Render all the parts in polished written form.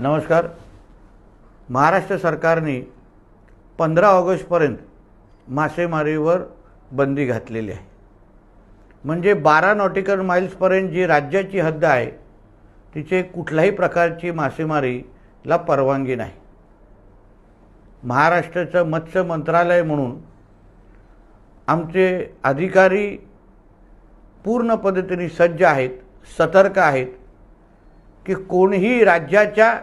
नमस्कार। महाराष्ट्र सरकारने 15 ऑगस्टपर्यंत मासेमारीवर बंदी घातलेली आहे। म्हणजे 12 नॉटिकल माइल्सपर्यंत जी राज्याची हद्द आहे तिचे कुठल्याही प्रकारची मासेमारीला परवानगी नाही। महाराष्ट्राचं मत्स्य मंत्रालय म्हणून आमचे अधिकारी पूर्ण पद्धतीने सज्ज आहेत, सतर्क आहेत की कोणीही राज्याच्या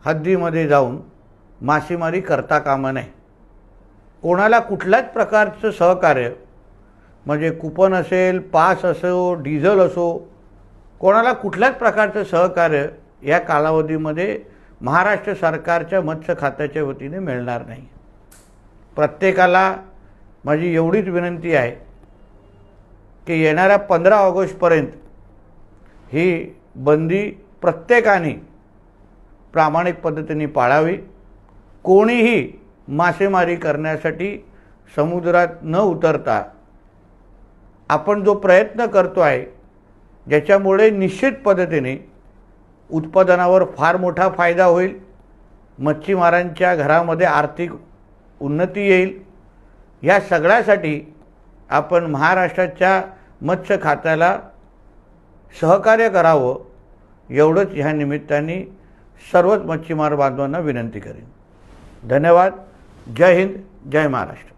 हद्दीमध्ये जाऊन मासेमारी करता कामा नये। कोणाला कुठल्याच प्रकारचं सहकार्य म्हणजे कुपन असेल, पास असो, डिझेल असो, कोणाला कुठल्याच प्रकारचं सहकार्य या कालावधीमध्ये महाराष्ट्र सरकारच्या मत्स्य खात्याच्या वतीने मिळणार नाही। प्रत्येकाला माझी एवढीच विनंती आहे की येणाऱ्या 15 ऑगस्टपर्यंत ही बंदी प्रत्येकाने प्रामाणिक पद्धतीने पाळावी। कोणीही मासेमारी करण्यासाठी समुद्रात न उतरता आपण जो प्रयत्न करतो आहे ज्याच्यामुळे निश्चित पद्धतीने उत्पादनावर फार मोठा फायदा होईल, मच्छीमारांच्या घरामध्ये आर्थिक उन्नती येईल, या सगळ्यासाठी आपण महाराष्ट्राच्या मत्स्य खात्याला सहकार्य करावं एवढंच ह्या निमित्ताने सर्वच मच्छीमार बांधवांना विनंती करेन। धन्यवाद। जय हिंद, जय महाराष्ट्र।